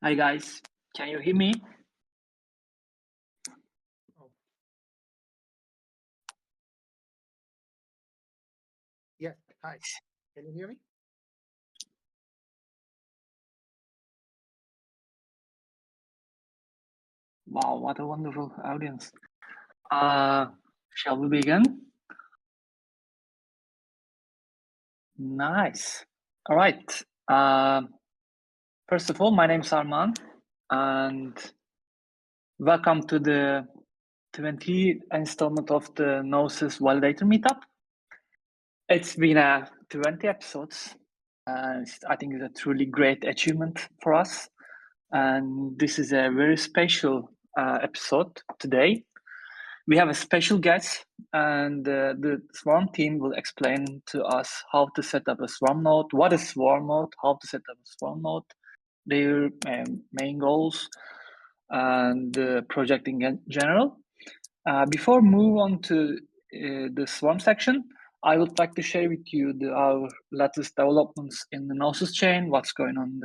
Hi guys, can you hear me? Yes, hi. Can you hear me? Wow, what a wonderful audience. Shall we begin? Nice. All right. First of all, my name is Arman, and welcome to the 20th installment of the Gnosis Validator Meetup. It's been 20 episodes, and I think it's a truly great achievement for us. And this is a very special episode today. We have a special guest, and the Swarm team will explain to us how to set up a Swarm node, what is Swarm node, how to set up a Swarm node, their main goals, and the project in general. Before move on to the Swarm section, I would like to share with you our latest developments in the Gnosis chain, what's going on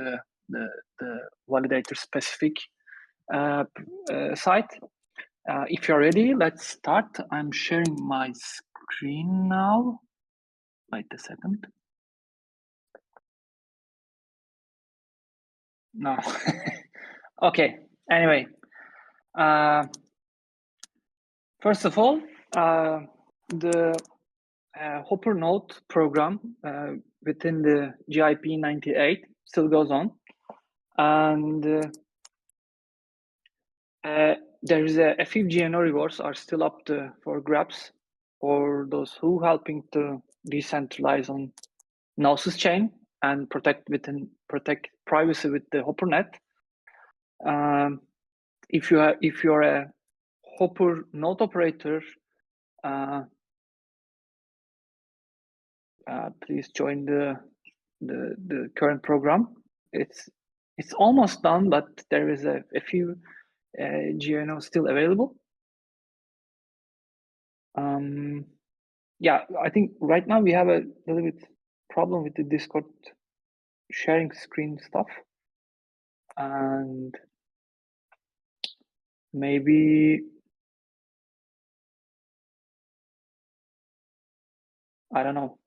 the validator specific site. If you're ready, let's start. I'm sharing my screen now. Wait a second. No. Okay. Anyway, first of all, the Hopper node program within the GIP 98 still goes on, and there is a few GNO rewards are still up for grabs for those who helping to decentralize on Gnosis chain and protect privacy with the HopperNet. If you're a Hopper node operator, please join the current program. It's almost done, but there is a few GNO still available. Yeah, I think right now we have a little bit problem with the Discord sharing screen stuff, and maybe I don't know.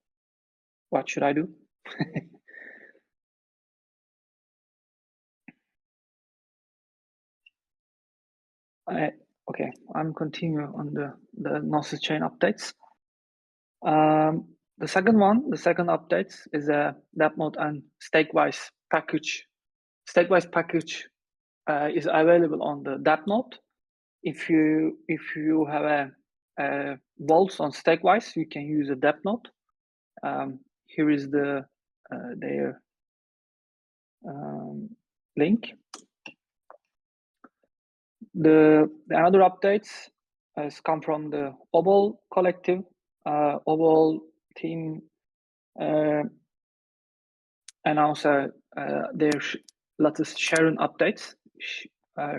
What should I do? Okay, I'm continuing on the Gnosis chain updates. The second update is a Dappnode and Stakewise package. Stakewise package is available on the Dappnode. If you have a vaults on Stakewise, you can use a Dappnode. Here is their link. The another updates has come from the Obol collective. Obol team announced their latest Sharon updates.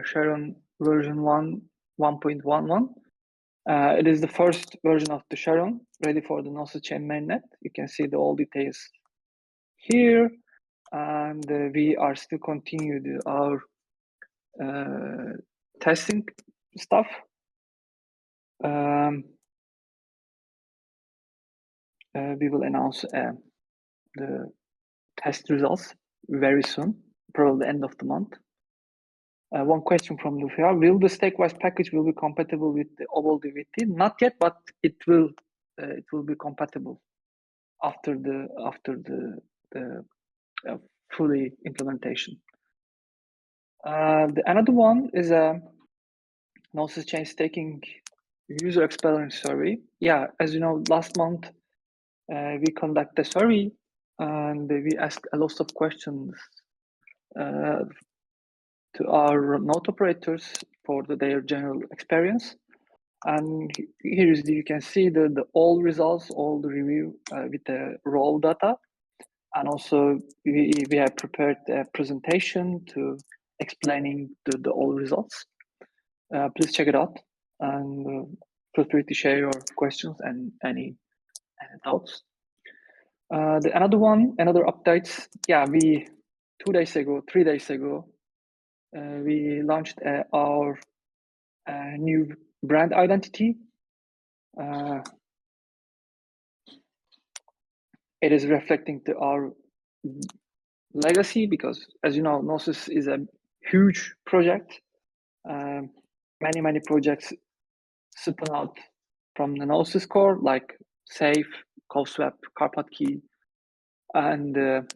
Sharon version 1.11. It is the first version of the Sharon ready for the Gnosis chain mainnet. You can see all details here, and we are still continuing our testing stuff. We will announce the test results very soon, probably end of the month. One question from Lufiar: will the Stakewise package will be compatible with the Obol DVT? Not yet, but it will be compatible after the fully implementation. Another one is a Gnosis chain staking user experience survey. Yeah, as you know, last month we conducted a survey and we asked a lot of questions to our node operators for their general experience. And here is you can see the all results, all the review with the raw data. And also we have prepared a presentation to explaining the all results. Please check it out and feel free to share your questions and any thoughts. Another updates. Yeah, 3 days ago, we launched our new brand identity. It is reflecting to our legacy because, as you know, Gnosis is a huge project. Many projects spun out from the Gnosis core, like Safe, CoSwap, Carpatkey, and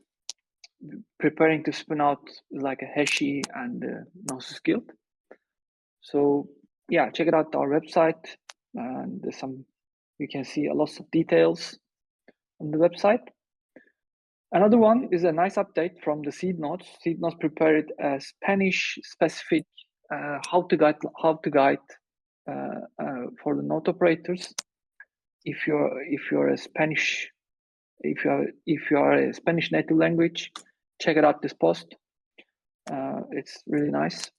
preparing to spin out like a Hashi and Gnosis Guild. So yeah, check it out our website, and there's some, you can see a lot of details on the website. Another one is a nice update from the seed nodes. Seed nodes prepared a Spanish specific how to guide for the node operators. If you're a Spanish, if you are a Spanish native language, check it out this post. It's really nice.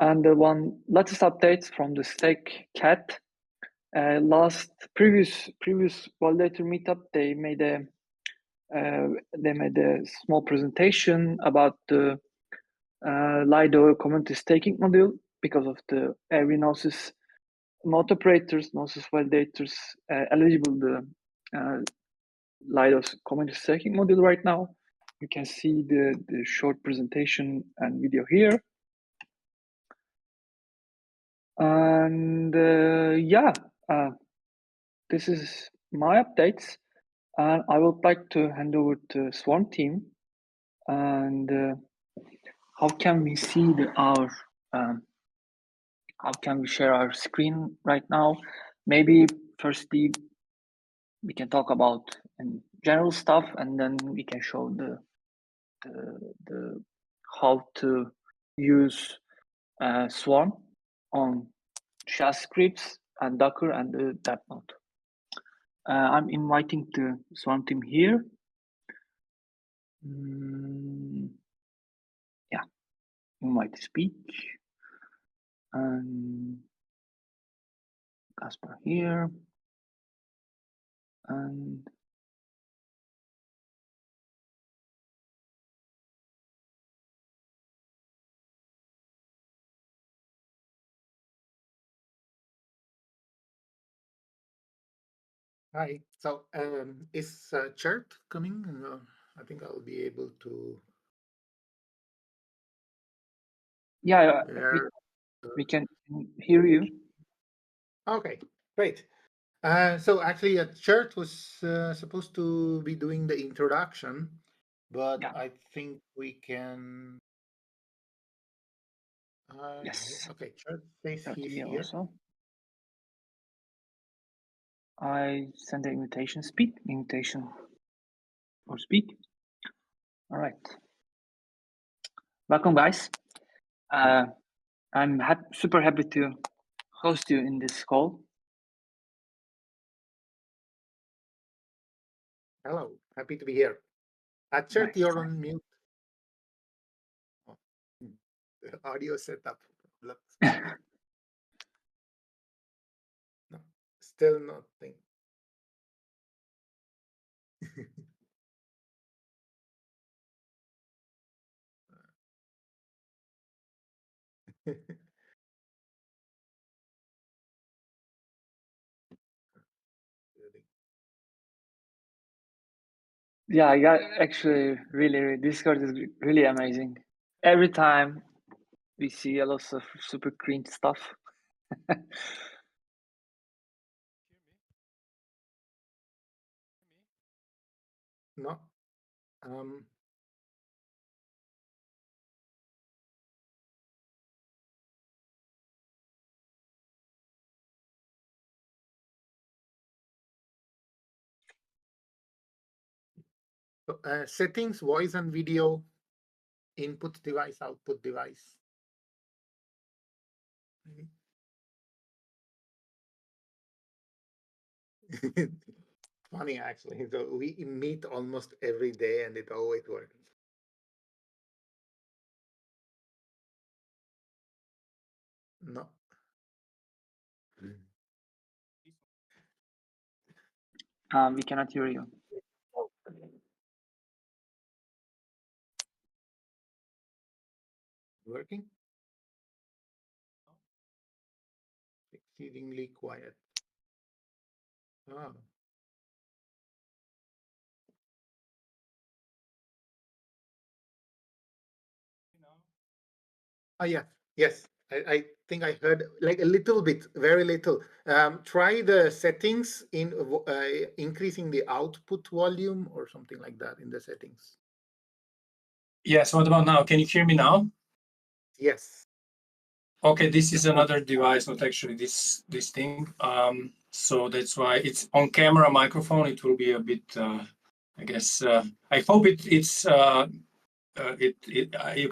And the one latest updates from the Stake Cat. Previous Validator meetup, they made a small presentation about the Lido community staking module because of the every Gnosis node operators, Gnosis validators eligible the Lido's community staking module right now. You can see the short presentation and video here. And this is my updates, and I would like to hand over to Swarm team. And how can we see how can we share our screen right now? Maybe firstly we can talk about general stuff, and then we can show the how to use Swarm on shell scripts and Docker and the Dappnode. I'm inviting the Swarm team here. Yeah, invite to speak. And Caspar here. And Hi. So is Chert coming? I think I'll be able to. yeah, we can hear you. Okay, great. So actually, Chert was supposed to be doing the introduction, but Yeah. I think we can. Yes. Okay, Chert says he's here. Also. I send the invitation or speak. All right. Welcome, guys. I'm super happy to host you in this call. Hello, happy to be here. Chert, you're on mute. Oh, the audio setup. No, still nothing. Yeah, I got actually really Discord is really amazing. Every time we see a lot of super cringe stuff. No. So, settings, voice and video, input device, output device. Funny, actually. So we meet almost every day and it always works. No. We cannot hear you. working? Exceedingly quiet. Ah. Oh, yeah. Yes. I think I heard like a little bit, very little. Try the settings in increasing the output volume or something like that in the settings. Yes, what about now? Can you hear me now? Yes. Okay, this is another device, not actually this thing. So that's why it's on camera microphone. It will be a bit, I guess. I hope you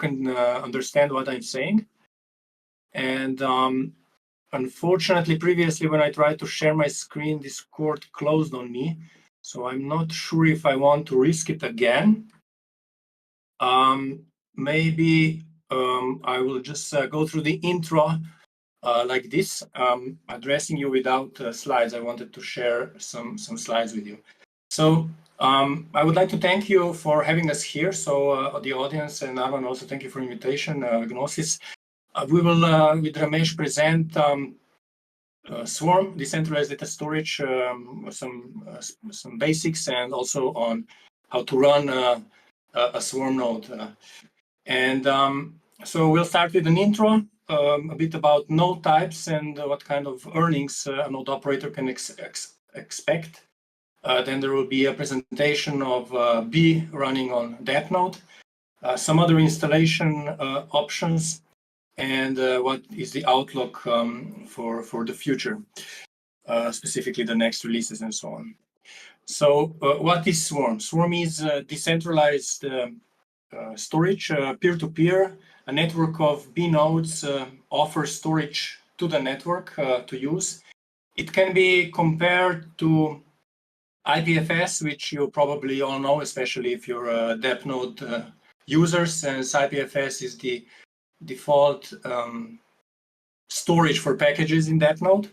can understand what I'm saying. And unfortunately, previously when I tried to share my screen, Discord closed on me. So I'm not sure if I want to risk it again. Maybe I will just go through the intro like this, addressing you without slides. I wanted to share some slides with you. So I would like to thank you for having us here. So the audience and Alan, also thank you for invitation, Gnosis. We will, with Ramesh, present Swarm, decentralized data storage, some basics, and also on how to run a Swarm node. So we'll start with an intro, a bit about node types and what kind of earnings a node operator can expect. Then there will be a presentation of B running on Dappnode, some other installation options, and what is the outlook for the future, specifically the next releases and so on. So what is Swarm? Swarm is decentralized storage, peer-to-peer. A network of B nodes offers storage to the network to use. It can be compared to IPFS, which you probably all know, especially if you're a Dappnode user, since IPFS is the default storage for packages in Dappnode.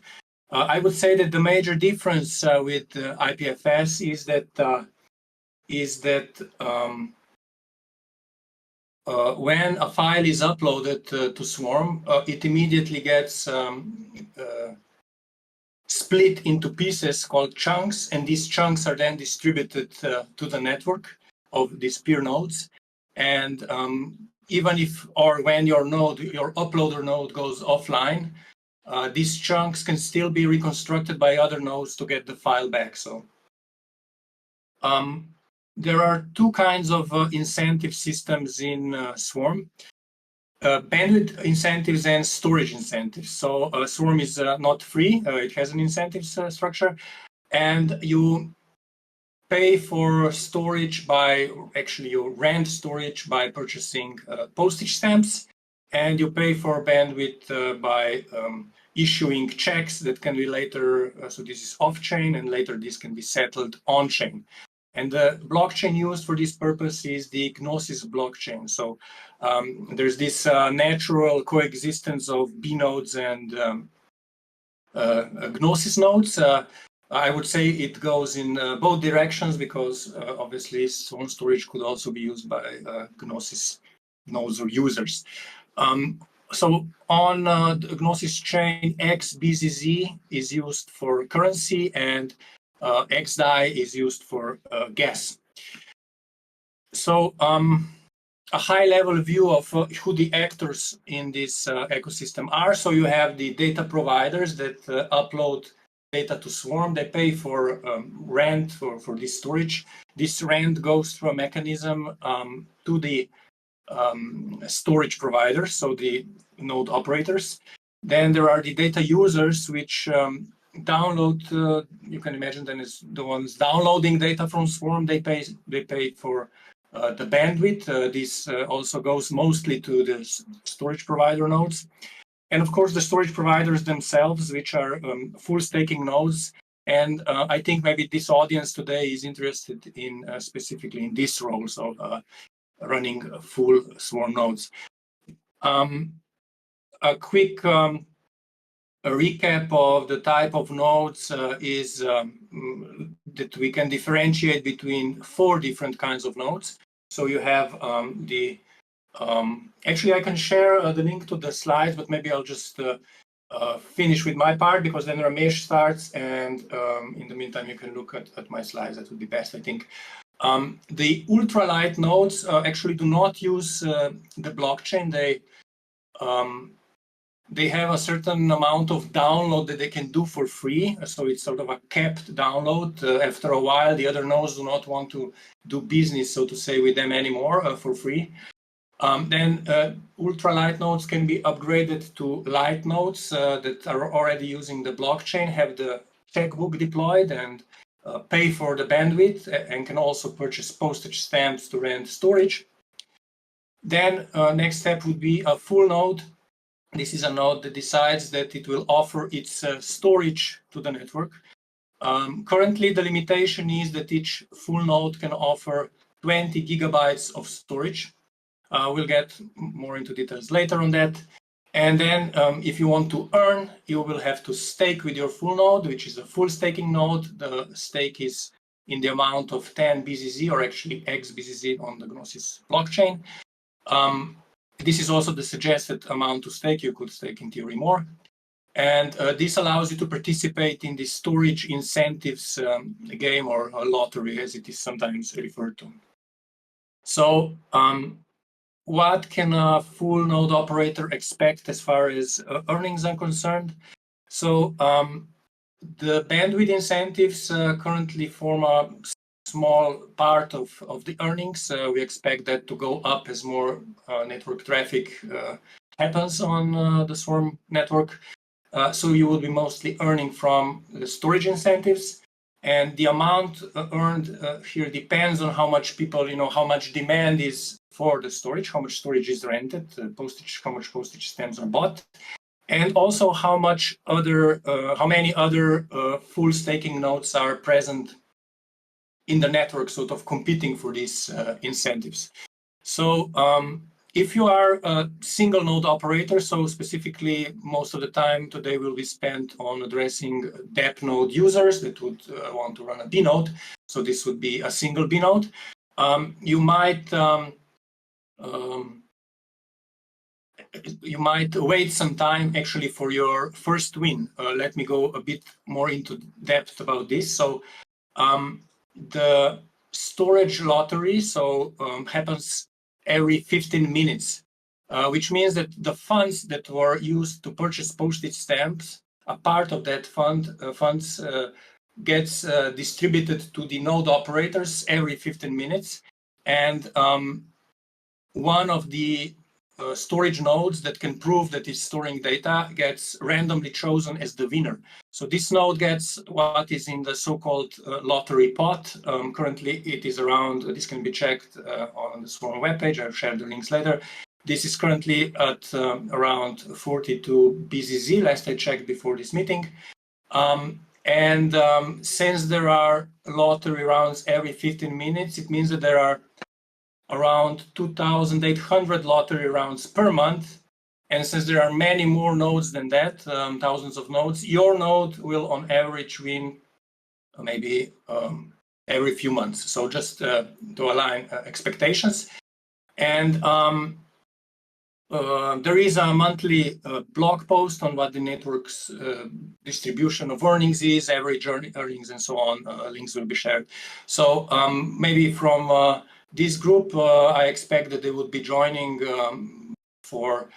I would say that the major difference with IPFS is that when a file is uploaded to Swarm, it immediately gets split into pieces called chunks, and these chunks are then distributed to the network of these peer nodes. And even if or when your uploader node goes offline, these chunks can still be reconstructed by other nodes to get the file back. So there are two kinds of incentive systems in Swarm. Bandwidth incentives and storage incentives. So Swarm is not free. It has an incentive structure, and you pay for storage you rent storage by purchasing postage stamps, and you pay for bandwidth by issuing checks that can be later, so this is off-chain, and later this can be settled on-chain. And the blockchain used for this purpose is the Gnosis blockchain. So there's this natural coexistence of B nodes and Gnosis nodes. I would say it goes in both directions because obviously Swarm storage could also be used by Gnosis nodes or users. So on the Gnosis chain, XBZZ is used for currency and XDAI is used for gas. So a high-level view of who the actors in this ecosystem are. So you have the data providers that upload data to Swarm. They pay for rent for this storage. This rent goes through a mechanism to the storage providers, so the node operators. Then there are the data users, which download. You can imagine them as the ones downloading data from Swarm. They pay for the bandwidth. This also goes mostly to the storage provider nodes. And of course, the storage providers themselves, which are full staking nodes. And I think maybe this audience today is interested in specifically in this role, so running full Swarm nodes. A quick a recap of the type of nodes is that we can differentiate between 4 different kinds of nodes. So you have the Actually, I can share the link to the slides, but maybe I'll just finish with my part, because then Ramesh starts, and in the meantime you can look at my slides. That would be best, I think. The ultralight nodes actually do not use the blockchain. They have a certain amount of download that they can do for free, so it's sort of a capped download. After a while, the other nodes do not want to do business, so to say, with them anymore for free. Then ultralight nodes can be upgraded to light nodes that are already using the blockchain, have the checkbook deployed, and pay for the bandwidth, and can also purchase postage stamps to rent storage. Then next step would be a full node. This is a node that decides that it will offer its storage to the network. Currently, the limitation is that each full node can offer 20 gigabytes of storage. We'll get more into details later on that. And then if you want to earn, you will have to stake with your full node, which is a full staking node. The stake is in the amount of 10 BZZ, or actually X BZZ on the Gnosis blockchain. This is also the suggested amount to stake. You could stake in theory more. And this allows you to participate in the storage incentives game, or a lottery, as it is sometimes referred to. So what can a full node operator expect as far as earnings are concerned? So the bandwidth incentives currently form a small part of the earnings. We expect that to go up as more network traffic happens on the Swarm network. So you will be mostly earning from the storage incentives. And the amount earned here depends on how much people, how much demand is for the storage, how much storage is rented, how much postage stamps are bought, and also how many other full staking nodes are present in the network, sort of competing for these incentives. So if you are a single node operator, so specifically most of the time today will be spent on addressing Dappnode users that would want to run a bnode. So this would be a single bnode. You might wait some time actually for your first win. Let me go a bit more into depth about this. So the storage lottery happens every 15 minutes, which means that the funds that were used to purchase postage stamps, a part of that funds gets distributed to the node operators every 15 minutes. And one of the storage nodes that can prove that it's storing data gets randomly chosen as the winner. So this node gets what is in the so-called lottery pot. Currently, it is around, this can be checked on the Swarm webpage. I'll share the links later. This is currently at around 42 BZZ, last I checked before this meeting. Since there are lottery rounds every 15 minutes, it means that there are around 2,800 lottery rounds per month. And since there are many more nodes than that, thousands of nodes, your node will on average win maybe every few months. So just to align expectations. And there is a monthly blog post on what the network's distribution of earnings is, average earnings, and so on. Links will be shared. So maybe from this group, I expect that they would be joining for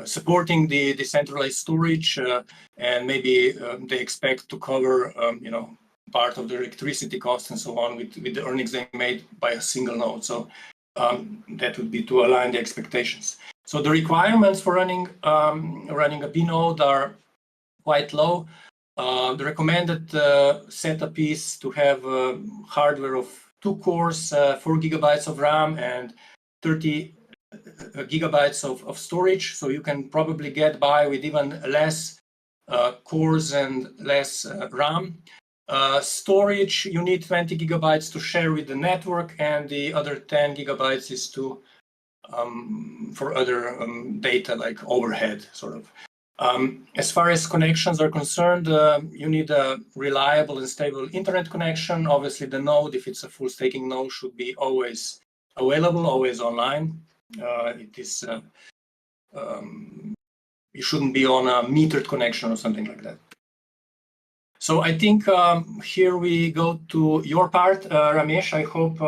supporting the decentralized storage, and maybe they expect to cover, part of the electricity costs and so on with the earnings they made by a single node. So that would be to align the expectations. So the requirements for running a bnode are quite low. The recommended setup is to have hardware of 2 cores, 4 gigabytes of RAM, and 30 gigabytes of storage. So you can probably get by with even less cores and less RAM. Storage, you need 20 gigabytes to share with the network, and the other 10 gigabytes is for other data like overhead, sort of. As far as connections are concerned, you need a reliable and stable internet connection. Obviously, the node, if it's a full staking node, should be always available, always online. It is it shouldn't be on a metered connection or something like that. So I think here we go to your part, Ramesh. I hope.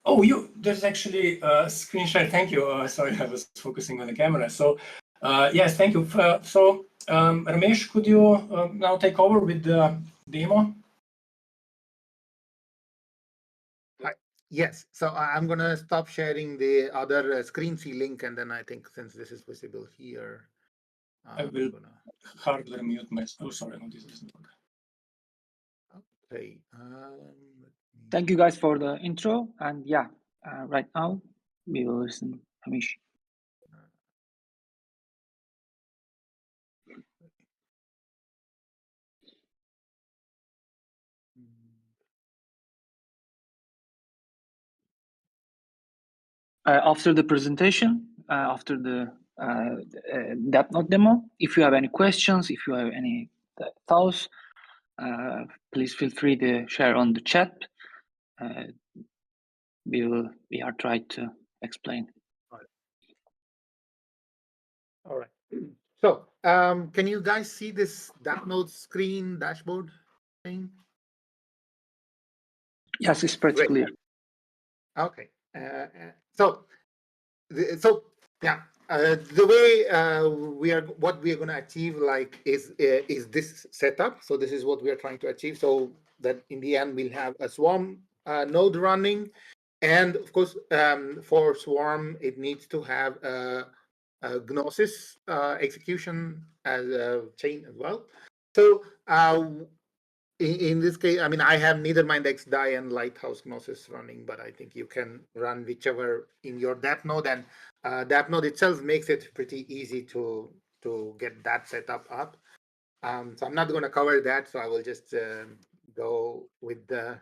Oh, there's actually a screen share. Thank you. Sorry, I was focusing on the camera. So yes, thank you. Ramesh, could you now take over with the demo? Yes, so I'm going to stop sharing the other screen C link, and then I think since this is visible here, I will hardly mute myself. Oh, sorry, no, this doesn't work. Okay. Thank you guys for the intro, and yeah, right now we will listen to Ramesh. After the presentation, after the Dappnode demo, if you have any questions, if you have any thoughts, please feel free to share on the chat. We are trying to explain. All right. So can you guys see this Dappnode screen dashboard thing? Yes, it's pretty clear. Okay. So yeah, the way what we are going to achieve is this setup. So this is what we are trying to achieve. So that in the end we'll have a Swarm node running, and of course for Swarm it needs to have a Gnosis execution as a chain as well. So in this case, I mean, I have neither Mindex DAI and Lighthouse Gnosis running, but I think you can run whichever in your Dappnode, and Dappnode itself makes it pretty easy to get that setup up. So I'm not going to cover that, so I will just go with the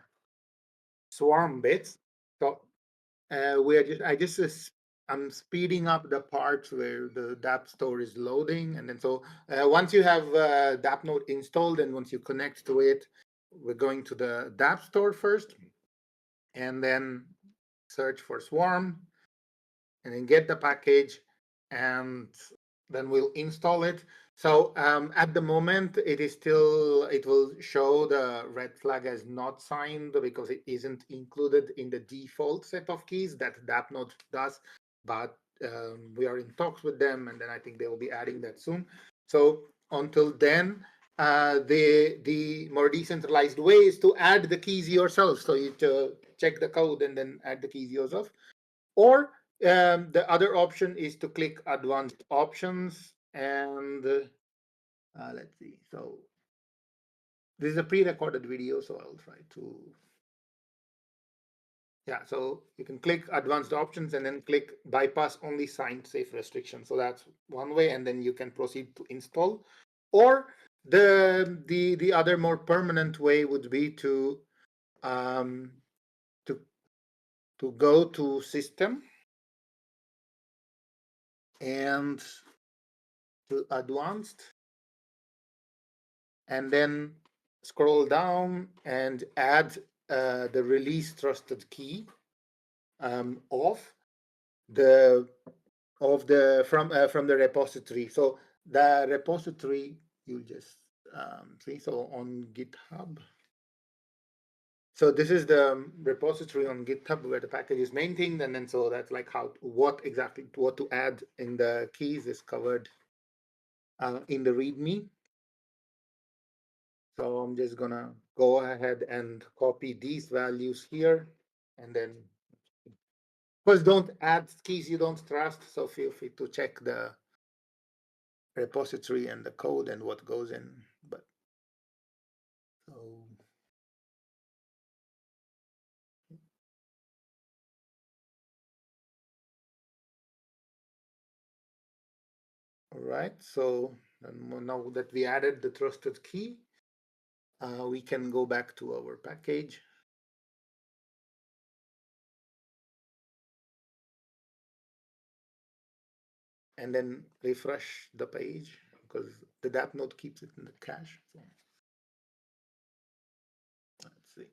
Swarm bits. So I'm speeding up the parts where the Dapp store is loading, and then so once you have Dappnode installed and once you connect to it, we're going to the Dapp store first, and then search for Swarm, and then get the package, and then we'll install it. So at the moment, it will show the red flag as not signed because it isn't included in the default set of keys that Dappnode does. But we are in talks with them, and then I think they will be adding that soon. So until then, the more decentralized way is to add the keys yourself. So you check the code and then add the keys yourself. Or the other option is to click Advanced Options, and let's see. So this is a pre-recorded video, so I'll try to. Yeah, so you can click Advanced Options and then click Bypass Only Signed Safe Restriction. So that's one way, and then you can proceed to install. Or the other more permanent way would be to go to System and to Advanced, and then scroll down and add the release trusted key from the repository. So the repository you just see. So on GitHub. So this is the repository on GitHub where the package is maintained, and then so that's like what to add in the keys is covered in the README. So I'm just gonna go ahead and copy these values here, and then of course don't add keys you don't trust. So feel free to check the repository and the code and what goes in. But so all right. So now that we added the trusted key, we can go back to our package. And then refresh the page because the Dappnode keeps it in the cache. So let's see.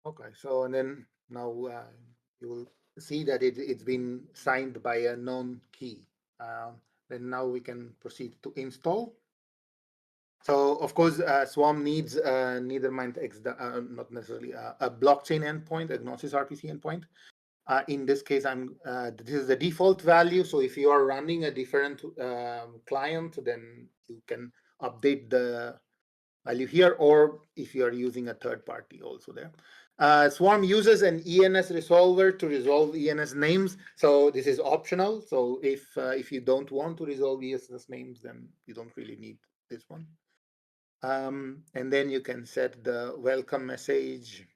Okay, so and then now you will see that it's been signed by a known key. Then now we can proceed to install. So of course, Swarm needs Nethermind X, not necessarily a blockchain endpoint, a Gnosis RPC endpoint. In this case, this is the default value. So if you are running a different client, then you can update the value here, or if you are using a third party also there. Swarm uses an ENS resolver to resolve ENS names. So this is optional. So if you don't want to resolve ENS names, then you don't really need this one. And then you can set the welcome message.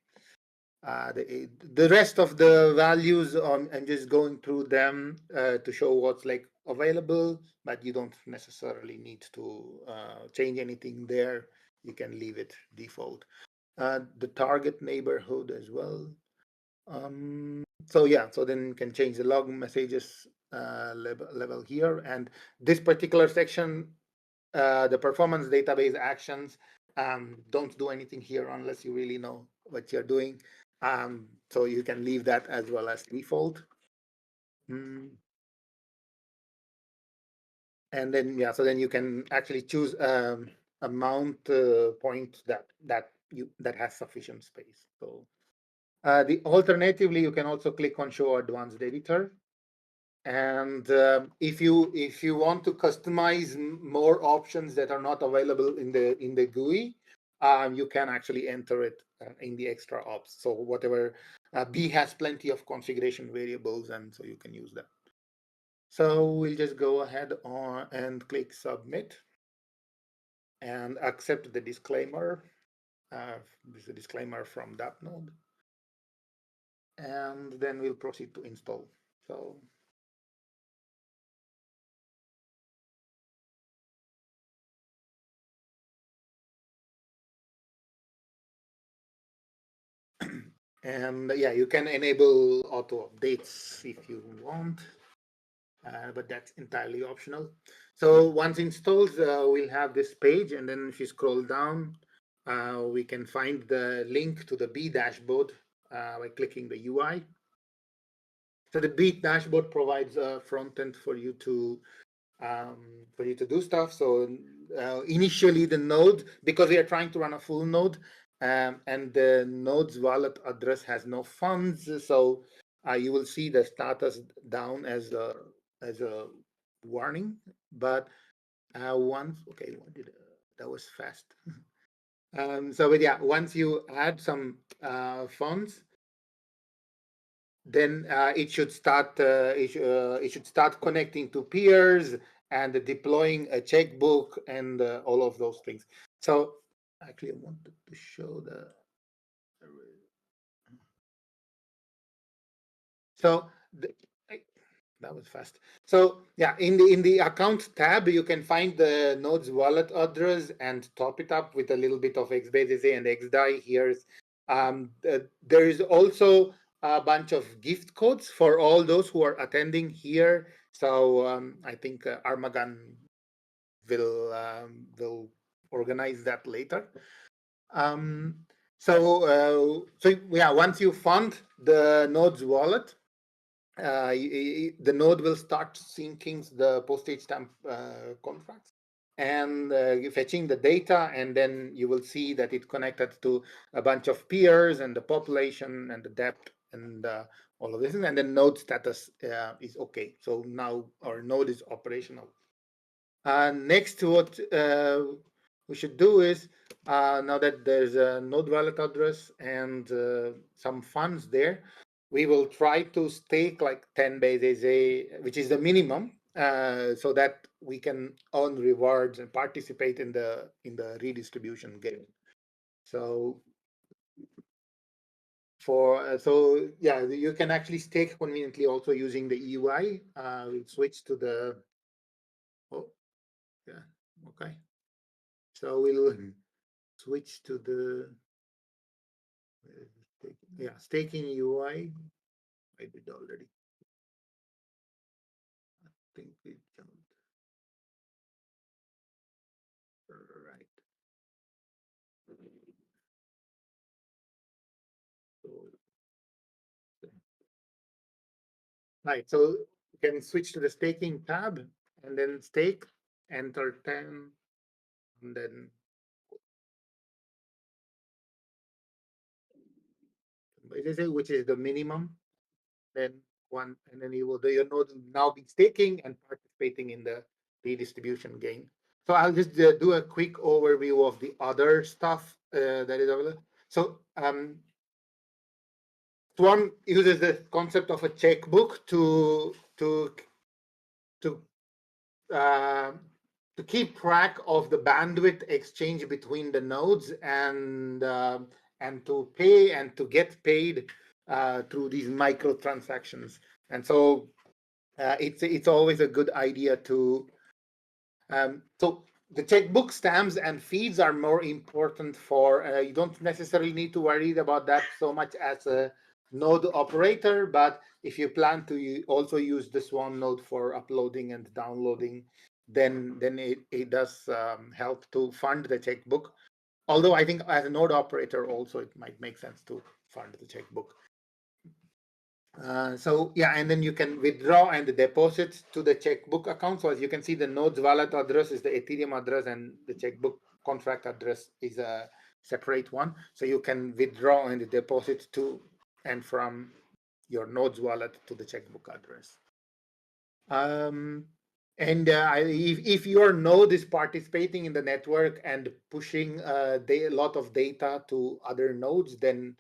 The rest of the values, I'm just going through them to show what's like available, but you don't necessarily need to change anything there. You can leave it default. The target neighborhood as well. So yeah, so then you can change the log messages level here. And this particular section, the performance database actions, don't do anything here unless you really know what you're doing. So you can leave that as well as default. And then yeah, so then you can actually choose a mount point that has sufficient space. So alternatively, you can also click on Show Advanced Editor. And if you want to customize more options that are not available in the GUI, you can actually enter it in the extra ops. So whatever B has plenty of configuration variables, and so you can use that. So we'll just go ahead and click Submit and accept the disclaimer. This is a disclaimer from Dappnode. And then we'll proceed to install. So and yeah, you can enable auto updates if you want, but that's entirely optional. So once installed, we'll have this page, and then if you scroll down, we can find the link to the B dashboard by clicking the UI. So the B dashboard provides a front end for you to do stuff. So initially the node, because we are trying to run a full node, and the node's wallet address has no funds, so you will see the status down as a warning. But once, okay, that was fast. So but yeah, once you add some funds, then it should start connecting to peers and deploying a checkbook and all of those things. So actually, I wanted to show that was fast. So yeah, in the account tab, you can find the node's wallet address and top it up with a little bit of XBTC and XDAI. There is also a bunch of gift codes for all those who are attending here. So I think Armagan will organize that later. So yeah, once you fund the node's wallet, the node will start syncing the postage stamp contracts and fetching the data, and then you will see that it connected to a bunch of peers and the population and the depth and all of this, and then node status is okay. So now our node is operational. Next, what we should do is, now that there's a node wallet address and some funds there, we will try to stake like 10 BTC, which is the minimum, so that we can earn rewards and participate in the redistribution game. So so yeah, you can actually stake conveniently also using the UI. We'll switch to the yeah, okay. So we'll switch to the staking UI. I did already. I think we jumped. Right. Right, so you can switch to the staking tab and then stake, enter 10, and then which is the minimum, then one, and then your node will now be staking and participating in the redistribution gain. So I'll just do a quick overview of the other stuff that is available. So Swarm uses the concept of a checkbook to keep track of the bandwidth exchange between the nodes and to pay and to get paid through these microtransactions. And so it's always a good idea to so the checkbook stamps and feeds are more important for you don't necessarily need to worry about that so much as a node operator, but if you plan to also use the Swarm node for uploading and downloading, then it does help to fund the checkbook. Although I think as a node operator also it might make sense to fund the checkbook. So yeah, and then you can withdraw and deposit to the checkbook account. So as you can see, the node's wallet address is the Ethereum address and the checkbook contract address is a separate one. So you can withdraw and deposit to and from your node's wallet to the checkbook address. If your node is participating in the network and pushing a lot of data to other nodes, then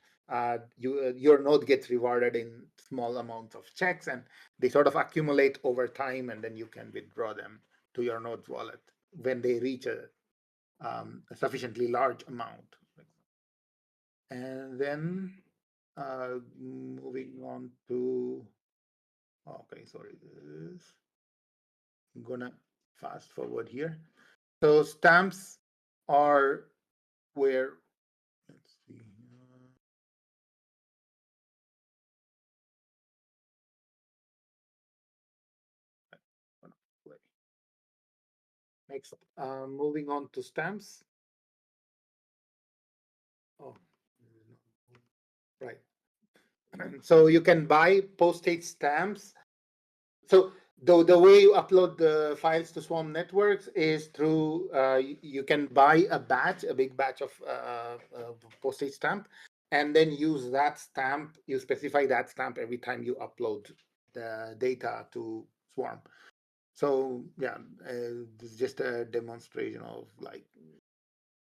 your node gets rewarded in small amounts of checks, and they sort of accumulate over time, and then you can withdraw them to your node's wallet when they reach a sufficiently large amount. And then moving on to, okay, sorry, I'm gonna fast forward here. So stamps are where, let's see. Next, moving on to stamps. Oh, right. So you can buy postage stamps. So the way you upload the files to Swarm networks is through you can buy a big batch of postage stamp, and then use that stamp. You specify that stamp every time you upload the data to Swarm. So yeah, this is just a demonstration of like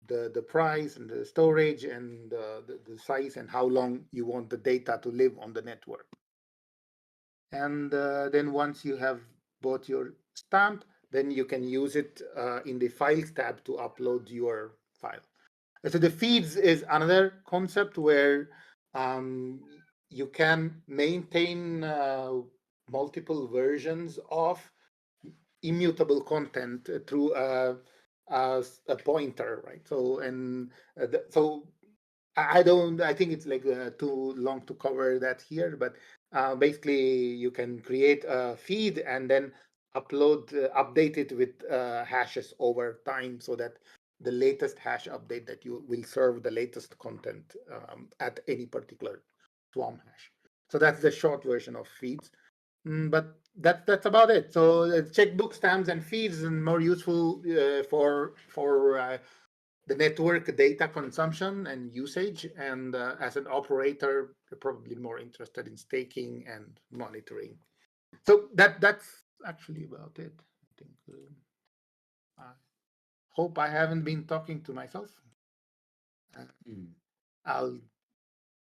the price and the storage and the size and how long you want the data to live on the network. And then once you have bought your stamp, then you can use it in the files tab to upload your file. So the feeds is another concept where you can maintain multiple versions of immutable content through a pointer, right? So I think it's like too long to cover that here, but basically you can create a feed and then update it with hashes over time, so that the latest hash update that you will serve the latest content at any particular Swarm hash. So that's the short version of feeds. But that's about it. So checkbook stamps and feeds are more useful for the network data consumption and usage, and as an operator, you're probably more interested in staking and monitoring. So that's actually about it. I think. I hope I haven't been talking to myself. I'll.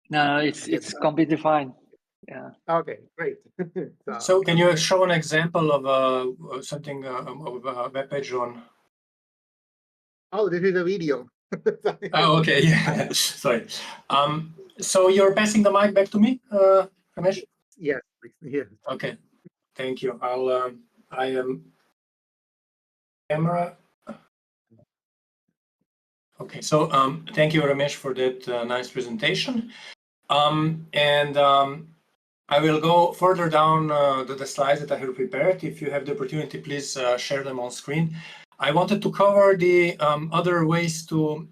No, it's completely fine. Yeah. Okay, great. So can you show an example of something of a web page on? Oh, this is a video. Oh, okay. Yeah. Sorry. So you're passing the mic back to me, Ramesh? Yes. Yes. Okay. Thank you. I am camera. Okay. So thank you, Ramesh, for that nice presentation. I will go further down the slides that I have prepared. If you have the opportunity, please share them on screen. I wanted to cover the other ways to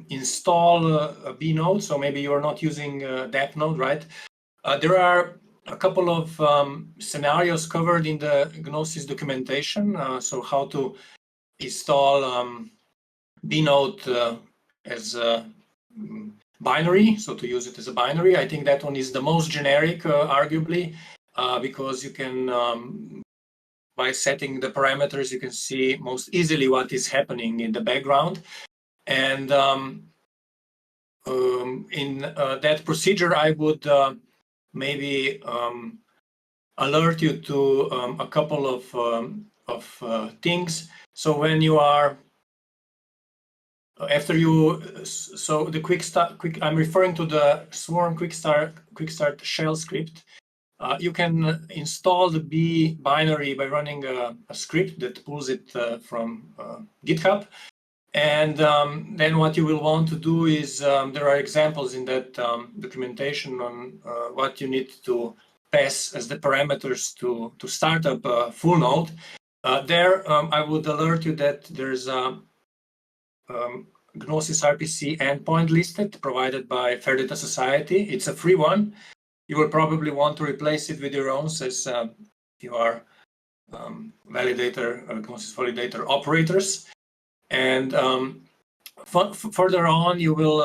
install a Bnode. So maybe you're not using Dappnode, right? There are a couple of scenarios covered in the Gnosis documentation. So how to install Bnode as a binary, so to use it as a binary. I think that one is the most generic, arguably, because you can, by setting the parameters, you can see most easily what is happening in the background. And in that procedure, I would maybe alert you to a couple of things. So when you are after you, so the quick start, I'm referring to the Swarm quick start shell script. You can install the B binary by running a script that pulls it from GitHub. And then what you will want to do is, there are examples in that documentation on what you need to pass as the parameters to start up a full node. There, I would alert you that there's a Gnosis RPC endpoint listed, provided by Fair Data Society. It's a free one. You will probably want to replace it with your own, since you are Validator, Gnosis Validator operators. And further on, you will,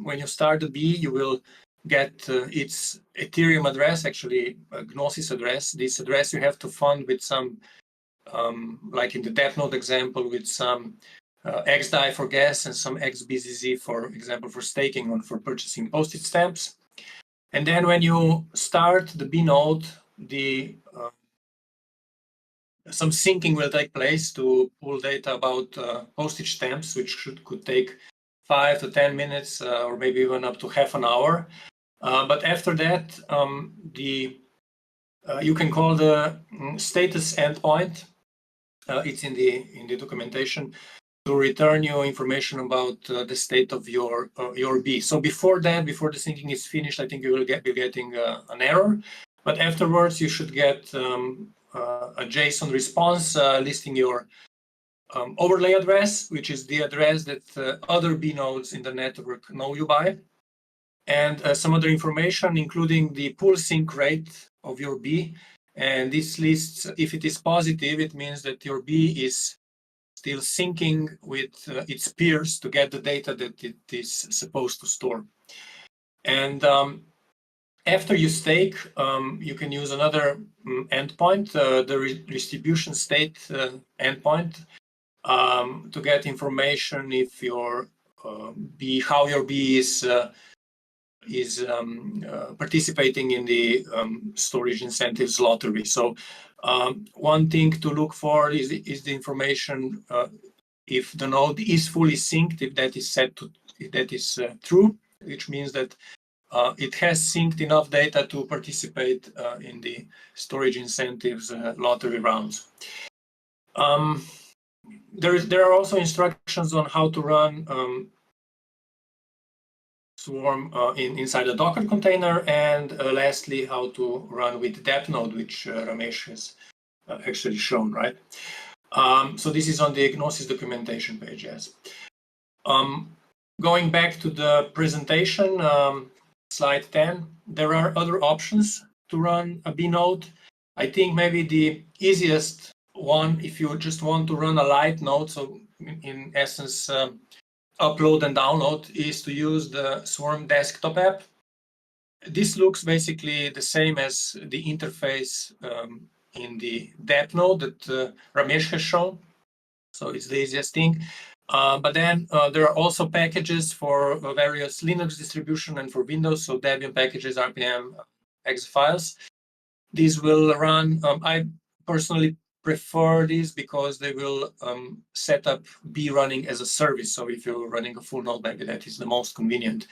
when you start the B, you will get its Ethereum address, actually a Gnosis address. This address you have to fund with some, like in the Dappnode example, with some XDAI for gas and some XBZZ, for example, for staking or for purchasing postage stamps. And then when you start the B node, some syncing will take place to pull data about postage stamps, which could take 5 to 10 minutes or maybe even up to half an hour. But after that, you can call the status endpoint. It's in the documentation, to return you information about the state of your B. So before that, before the syncing is finished, I think you will be getting an error. But afterwards, you should get a JSON response listing your overlay address, which is the address that other B nodes in the network know you by, and some other information, including the pull sync rate of your B. And this lists, if it is positive, it means that your B is still syncing with its peers to get the data that it is supposed to store. And after you stake, you can use another endpoint, the distribution state endpoint, to get information if your B, how your B is participating in the storage incentives lottery. So one thing to look for is the information if the node is fully synced, if that is set to, if that is true, which means that it has synced enough data to participate in the storage incentives lottery rounds. There are also instructions on how to run Swarm inside a Docker container, and lastly, how to run with Dappnode, which Ramesh has actually shown, right? So this is on the Gnosis documentation page, yes. Going back to the presentation, slide 10, there are other options to run a B node. I think maybe the easiest one, if you just want to run a light node, so in essence, upload and download, is to use the Swarm desktop app. This looks basically the same as the interface in the Dappnode that Ramesh has shown. So it's the easiest thing. But then there are also packages for various Linux distribution and for Windows, so Debian packages, RPM, exe files. These will run, I personally prefer these because they will set up B running as a service. So if you're running a full node, maybe that is the most convenient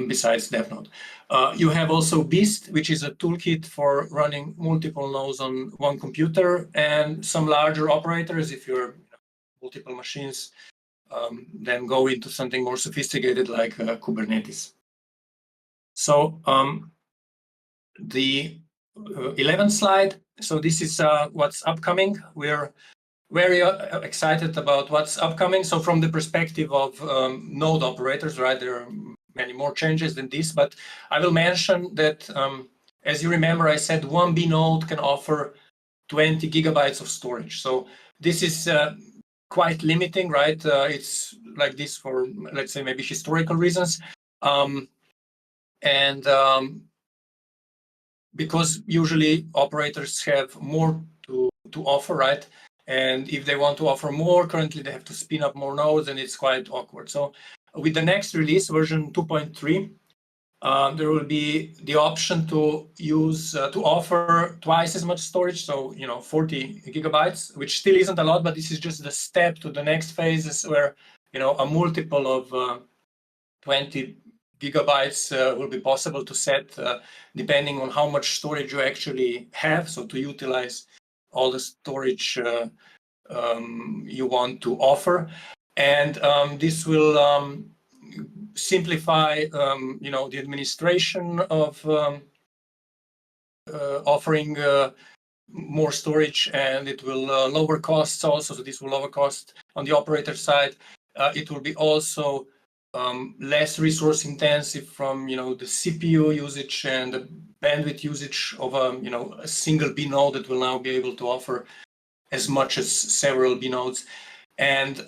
besides Dappnode. You have also Beast, which is a toolkit for running multiple nodes on one computer, and some larger operators. If you're multiple machines, then go into something more sophisticated like Kubernetes. So the 11th slide. So this is what's upcoming. We're very excited about what's upcoming. So from the perspective of node operators, right, there are many more changes than this, but I will mention that as you remember, I said one B node can offer 20 gigabytes of storage. So this is quite limiting, right? It's like this for, let's say, maybe historical reasons. Because usually operators have more to offer, right? And if they want to offer more, currently they have to spin up more nodes, and it's quite awkward. So with the next release, version 2.3, there will be the option to use to offer twice as much storage, so 40 gigabytes, which still isn't a lot, but this is just the step to the next phases where a multiple of 20 gigabytes will be possible to set depending on how much storage you actually have, so to utilize all the storage you want to offer. And this will simplify the administration of offering more storage, and it will lower costs also. So this will lower cost on the operator side. It will be also less resource intensive from the CPU usage and the bandwidth usage of a single B node that will now be able to offer as much as several B nodes. And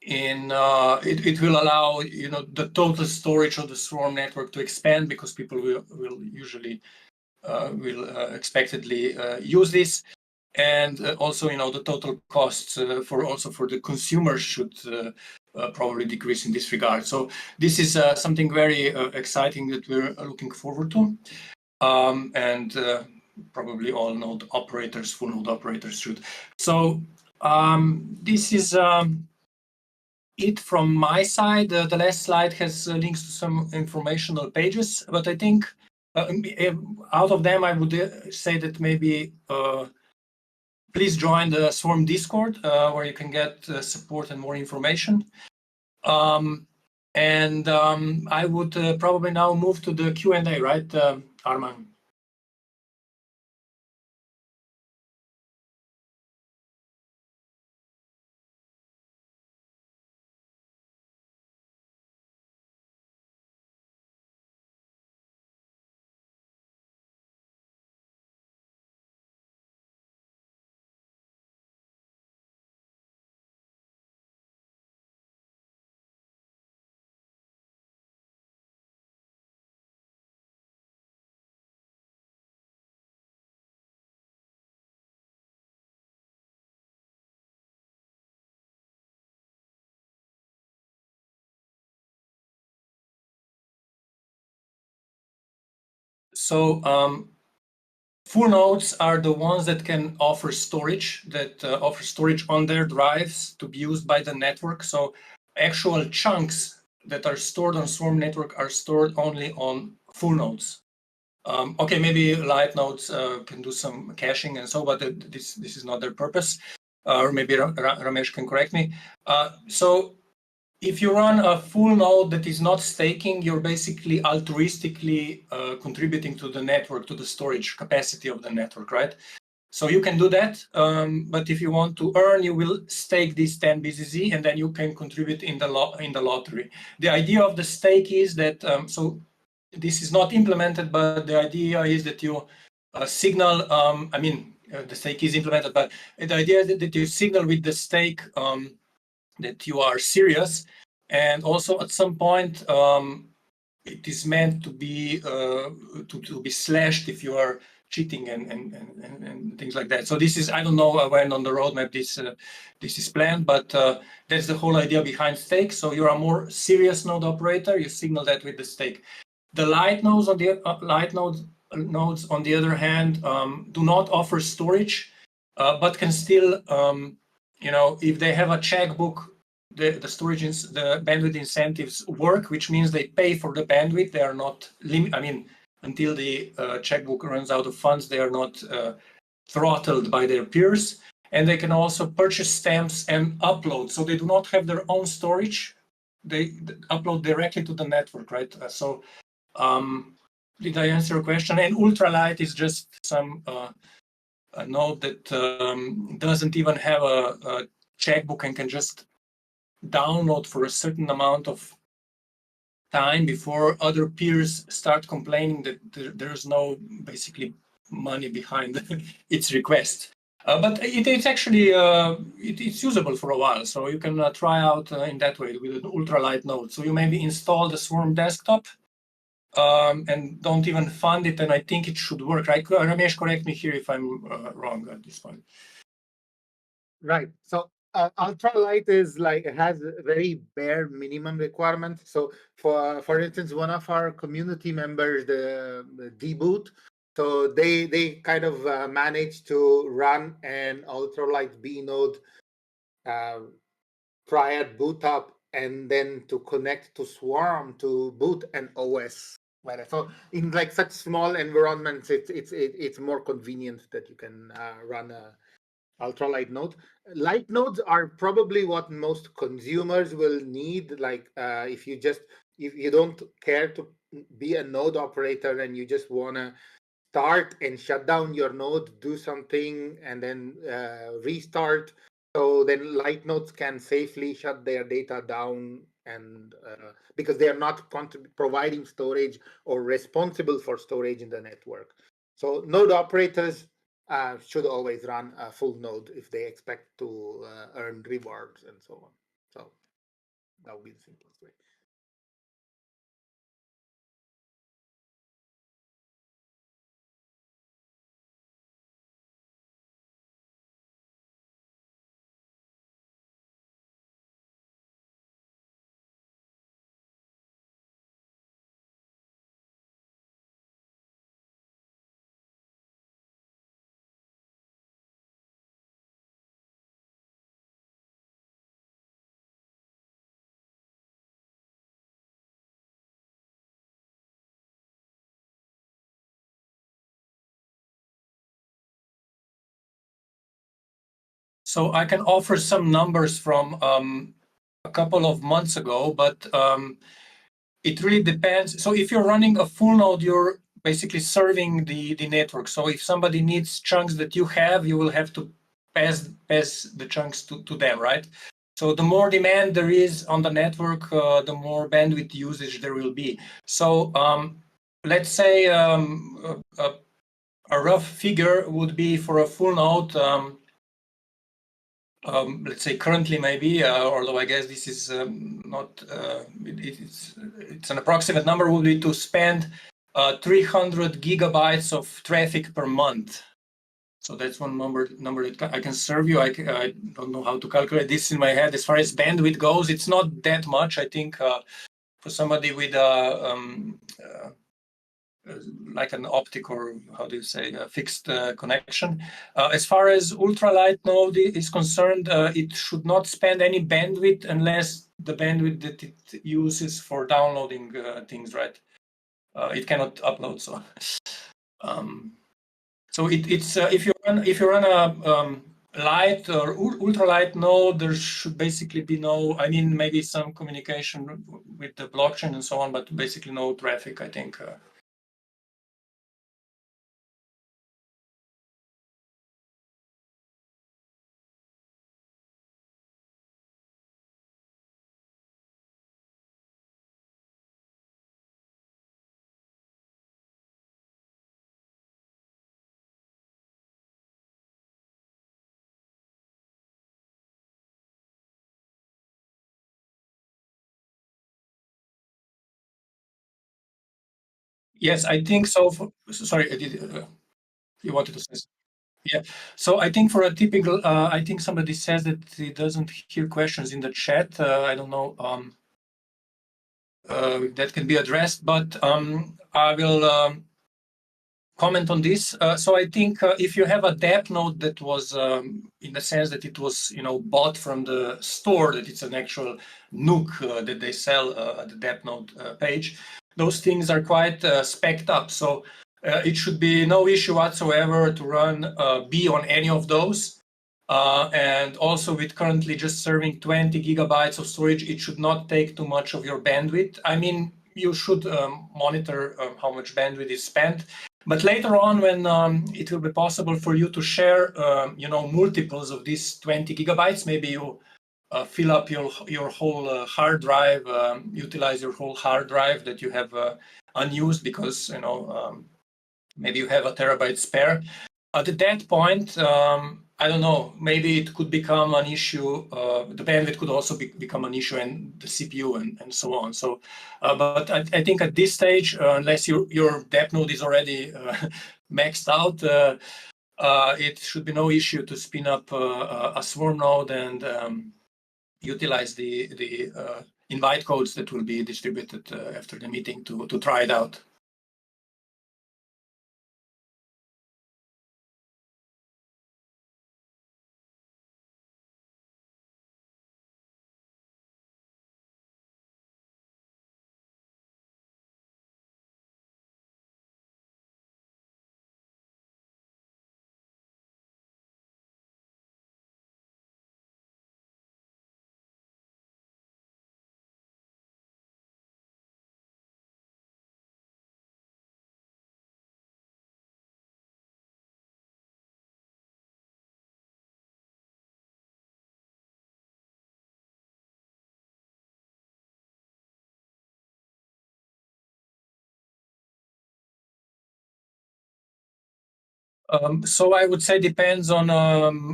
it will allow the total storage of the Swarm network to expand, because people will usually expectedly use this. And also the total costs for the consumers should probably decrease in this regard. So this is something very exciting that we're looking forward to, and probably all node operators, full node operators should. So this is it from my side. The last slide has links to some informational pages, but I think out of them I would say that maybe please join the Swarm Discord, where you can get support and more information. And I would probably now move to the Q&A, right, Arman? So full nodes are the ones that can offer storage, on their drives to be used by the network. So actual chunks that are stored on Swarm network are stored only on full nodes. Okay, maybe light nodes can do some caching and so, but this is not their purpose. Or maybe Ramesh can correct me. So if you run a full node that is not staking, you're basically altruistically contributing to the network, to the storage capacity of the network, right? So you can do that, but if you want to earn, you will stake this 10 BZZ, and then you can contribute in the lottery. The idea of the stake is that, so this is not implemented, but the idea is that you signal, the stake is implemented, but the idea is that you signal with the stake that you are serious, and also at some point it is meant to be slashed if you are cheating and things like that. So this is, I don't know when on the roadmap this is planned, but that's the whole idea behind stake. So you're a more serious node operator, you signal that with the stake. The light nodes on the other hand do not offer storage, but can still if they have a checkbook, the storage, the bandwidth incentives work, which means they pay for the bandwidth. They are not until the checkbook runs out of funds, they are not throttled by their peers. And they can also purchase stamps and upload. So they do not have their own storage. They upload directly to the network, right? So did I answer your question? And ultralight is just some a node that doesn't even have a checkbook and can just download for a certain amount of time before other peers start complaining that there's no basically money behind its request. But it's actually it's usable for a while, so you can try out in that way with an ultralight node. So you maybe install the Swarm desktop and don't even fund it, and I think it should work. Right, Ramesh, correct me here if I'm wrong at this point. Right. So ultralight is like, it has a very bare minimum requirement. So for instance, one of our community members, the dboot, so they kind of managed to run an ultralight B node prior boot up, and then to connect to Swarm to boot an OS. Right. So in like such small environments, it's more convenient that you can run a ultralight node. Light nodes are probably what most consumers will need. Like if you don't care to be a node operator and you just want to start and shut down your node, do something, and then restart. So then light nodes can safely shut their data down, and because they are not providing storage or responsible for storage in the network. So node operators should always run a full node if they expect to earn rewards and so on. So that would be the simplest way. So I can offer some numbers from a couple of months ago, but it really depends. So if you're running a full node, you're basically serving the network. So if somebody needs chunks that you have, you will have to pass the chunks to them, right? So the more demand there is on the network, the more bandwidth usage there will be. So let's say a rough figure would be for a full node, let's say currently maybe, although I guess this is not, it's an approximate number, would be to spend 300 gigabytes of traffic per month. So that's one number that I can serve you. I don't know how to calculate this in my head. As far as bandwidth goes, it's not that much. I think for somebody with like an optic, or how do you say, a fixed connection. As far as ultralight node is concerned, it should not spend any bandwidth unless the bandwidth that it uses for downloading things, right? It cannot upload, so. So it's if you run a light or ultralight node, there should basically be no, I mean, maybe some communication with the blockchain and so on, but basically no traffic, I think. Yes, I think so. Sorry, you wanted to say something? Yeah. So I think for a typical, I think somebody says that he doesn't hear questions in the chat. I don't know that can be addressed, but I will comment on this. So I think if you have a Dappnode that was, in the sense that it was, bought from the store, that it's an actual NUC that they sell at the Dappnode page, those things are quite spec'd up. So it should be no issue whatsoever to run B on any of those. And also with currently just serving 20 gigabytes of storage, it should not take too much of your bandwidth. I mean, you should monitor how much bandwidth is spent. But later on, when it will be possible for you to share, multiples of these 20 gigabytes, maybe you fill up your whole hard drive, utilize your whole hard drive that you have unused because maybe you have a terabyte spare. At that point, I don't know, maybe it could become an issue. The bandwidth could also become an issue, and the CPU and so on. So, but I think at this stage, unless your Dappnode is already maxed out, it should be no issue to spin up a swarm node and utilize the invite codes that will be distributed after the meeting to try it out. So I would say depends on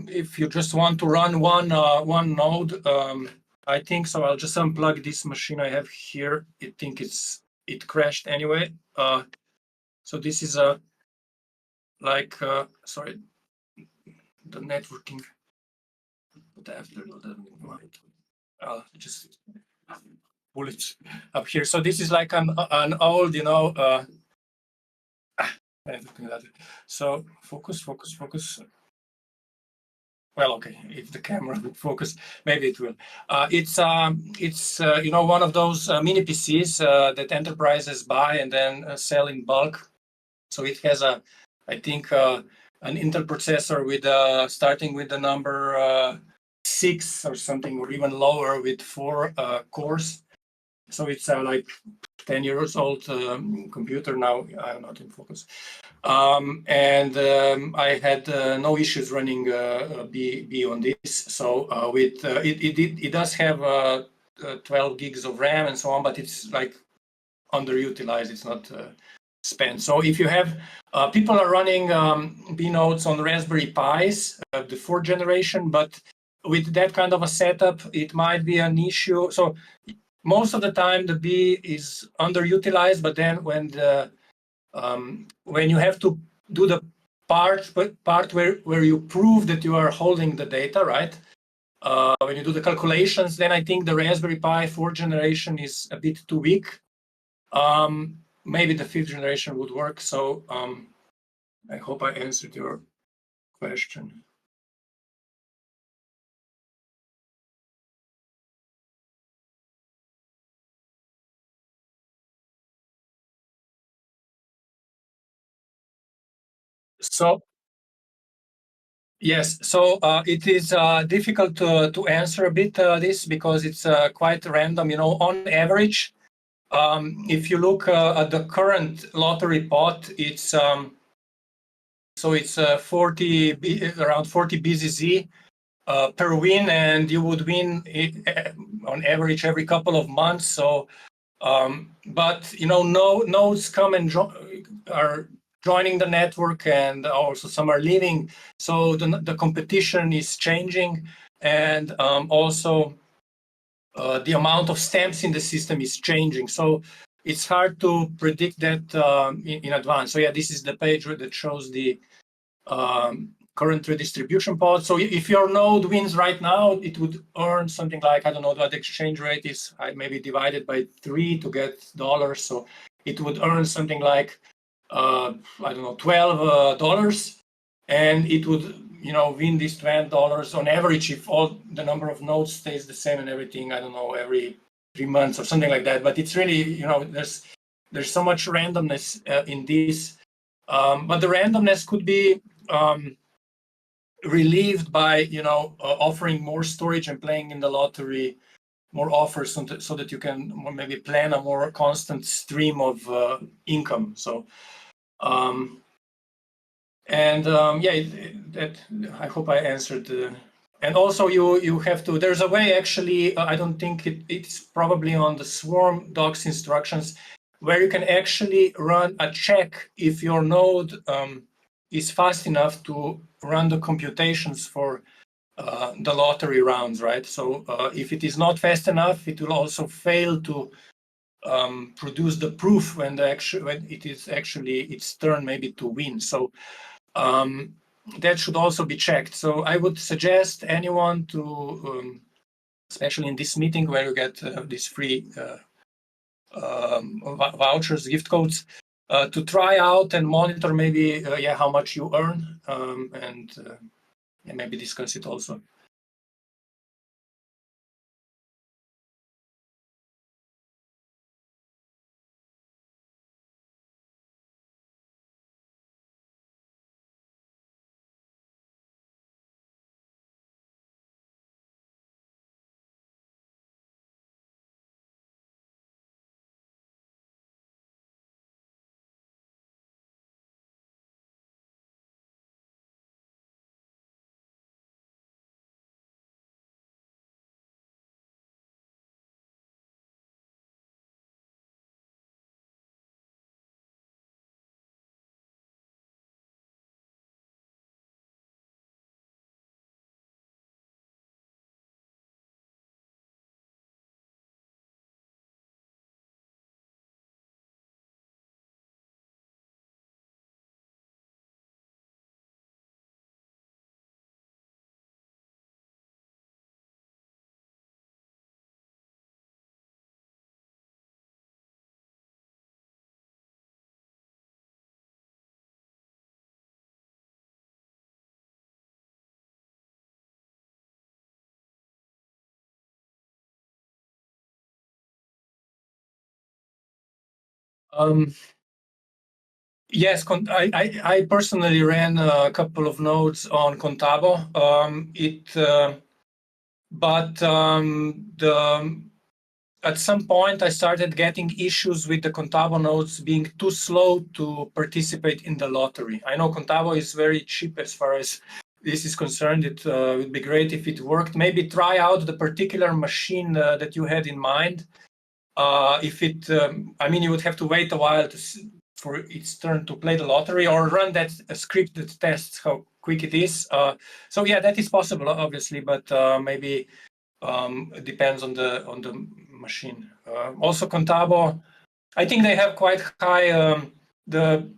if you just want to run one node. I think so. I'll just unplug this machine I have here. I think it crashed anyway. So this is a sorry, the networking. But after just pull it up here. So this is like an old, so focus. Well, okay, if the camera would focus, maybe it will. It's one of those mini PCs that enterprises buy and then sell in bulk. So it has I think an Intel processor with starting with the number 6 or something, or even lower with 4 cores. So it's like 10 years old computer now. I'm not in focus. And I had no issues running B on this. So it does have 12 gigs of RAM and so on, but it's like underutilized. It's not spent. So if you have people are running B nodes on Raspberry Pis, the 4th generation, but with that kind of a setup, it might be an issue. So most of the time the B is underutilized, but then when you have to do the part where you prove that you are holding the data, right? When you do the calculations, then I think the Raspberry Pi 4th generation is a bit too weak. Maybe the 5th generation would work. So I hope I answered your question. So yes, so it is difficult to answer a bit this because it's quite random. On average, if you look at the current lottery pot, it's it's around 40 BZZ per win, and you would win on average every couple of months. So, but nodes come and are joining the network, and also some are leaving. So the competition is changing, and also the amount of stamps in the system is changing. So it's hard to predict that in advance. So yeah, this is the page that shows the current redistribution pod. So if your node wins right now, it would earn something like, I don't know what the exchange rate is, maybe divided by 3 to get dollars. So it would earn something like, I don't know, $12. And it would, win these $12 on average if all the number of nodes stays the same and everything, I don't know, every 3 months or something like that. But it's really, there's so much randomness in this. But the randomness could be relieved by offering more storage and playing in the lottery more offers so that you can maybe plan a more constant stream of income. So I hope I answered And also you have to, there's a way actually, I don't think it's probably on the Swarm docs instructions, where you can actually run a check if your node is fast enough to run the computations for the lottery rounds, right? So if it is not fast enough, it will also fail to produce the proof when it is actually its turn maybe to win. So that should also be checked. So I would suggest anyone to, especially in this meeting where you get these free vouchers, gift codes, to try out and monitor maybe how much you earn, and maybe discuss it also. Yes, I personally ran a couple of nodes on Contabo. At some point I started getting issues with the Contabo nodes being too slow to participate in the lottery. I know Contabo is very cheap as far as this is concerned. It would be great if it worked. Maybe try out the particular machine that you had in mind. I mean, you would have to wait a while for its turn to play the lottery, or run that script that tests how quick it is. So yeah, that is possible, obviously, but maybe it depends on the machine. Also, Contabo, I think they have quite high the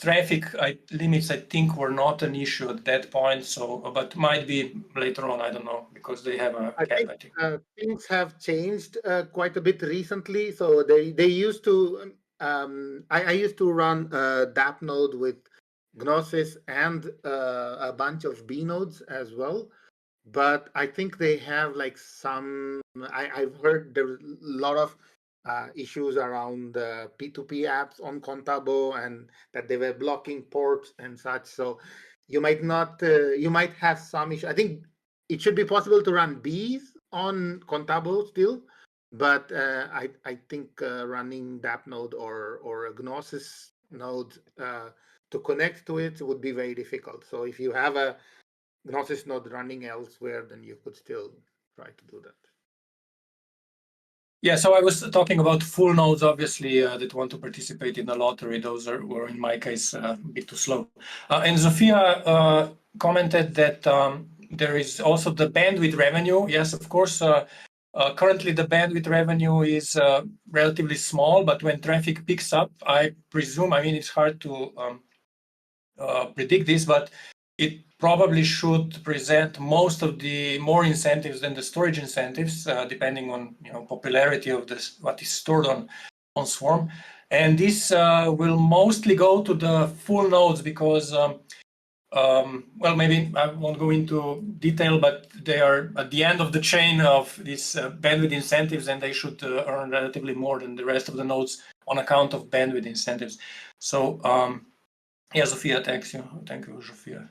traffic limits. I think were not an issue at that point. So, but might be later on. I don't know, because they have a cap. I think things have changed quite a bit recently. So they used to. I used to run Dappnode with Gnosis and a bunch of B nodes as well. But I think they have like some. I've heard there's a lot of issues around P2P apps on Contabo, and that they were blocking ports and such. So you might not. You might have some issue. I think it should be possible to run Bees on Contabo still, but I think running Dappnode or a Gnosis node to connect to it would be very difficult. So if you have a Gnosis node running elsewhere, then you could still try to do that. Yeah, so I was talking about full nodes, obviously, that want to participate in the lottery. Those were, in my case, a bit too slow. And Zofia commented that there is also the bandwidth revenue. Yes, of course. Currently, the bandwidth revenue is relatively small, but when traffic picks up, I presume, I mean, it's hard to predict this, but it probably should present most of the more incentives than the storage incentives, depending on popularity of this, what is stored on Swarm. And this will mostly go to the full nodes because, well, maybe I won't go into detail, but they are at the end of the chain of these bandwidth incentives, and they should earn relatively more than the rest of the nodes on account of bandwidth incentives. So yeah, Zofia, thank you, Zofia.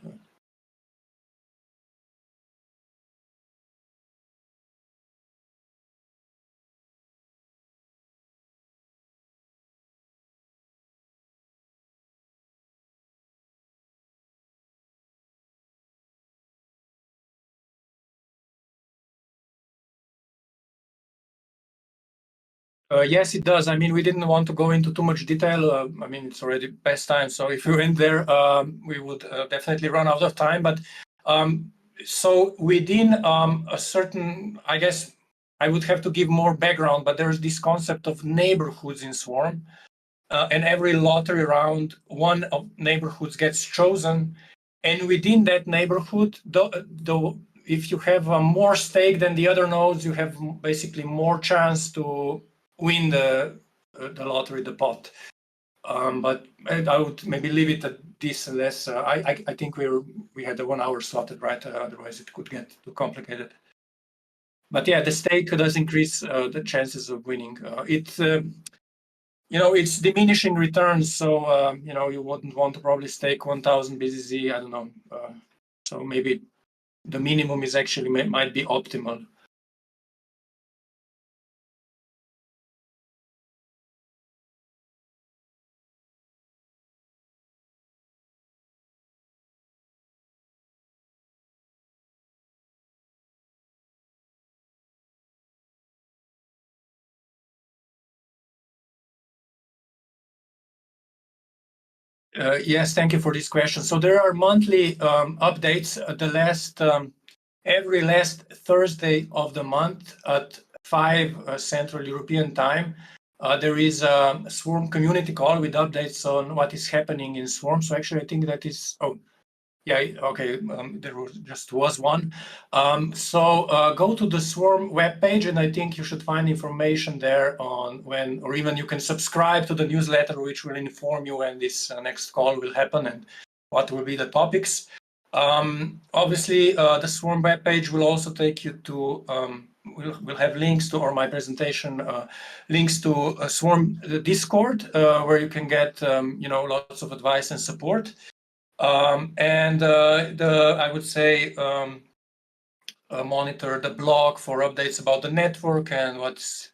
Yes, it does. I mean, we didn't want to go into too much detail. I mean, it's already past time. So if we went there, we would definitely run out of time. But so within a certain, I guess I would have to give more background, but there's this concept of neighborhoods in Swarm. And every lottery round, one of neighborhoods gets chosen. And within that neighborhood, if you have more stake than the other nodes, you have basically more chance to win the lottery, the pot. But I would maybe leave it at this less. I think we had a 1 hour slotted, right? Otherwise, it could get too complicated. But yeah, the stake does increase the chances of winning. It's diminishing returns, so you wouldn't want to probably stake 1,000 BZZ. I don't know. So maybe the minimum is actually might be optimal. Yes, thank you for this question. So there are monthly updates. Every last Thursday of the month at 5 Central European Time, there is a Swarm community call with updates on what is happening in Swarm. So actually, I think that is. Oh, yeah, okay. There just was one. So go to the Swarm webpage, and I think you should find information there on when, or even you can subscribe to the newsletter, which will inform you when this next call will happen and what will be the topics. Obviously, the Swarm webpage will also take you to. We'll have links to, or my presentation, links to Swarm Discord, where you can get lots of advice and support. I would say monitor the blog for updates about the network and what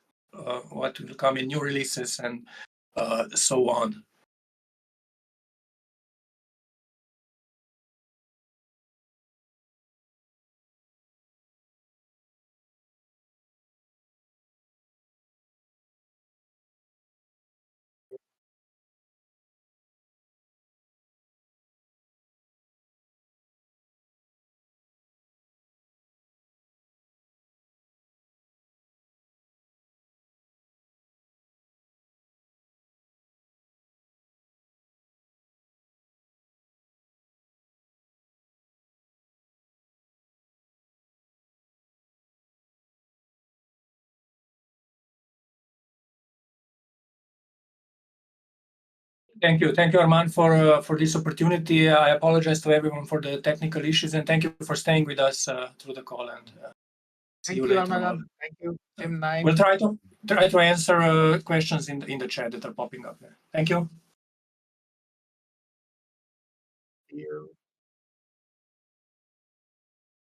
will come in new releases and so on. Thank you, Arman, for this opportunity. I apologize to everyone for the technical issues, and thank you for staying with us through the call. And see you later. Thank you. Team 9. We'll try to answer questions in the chat that are popping up there. Thank you. See you.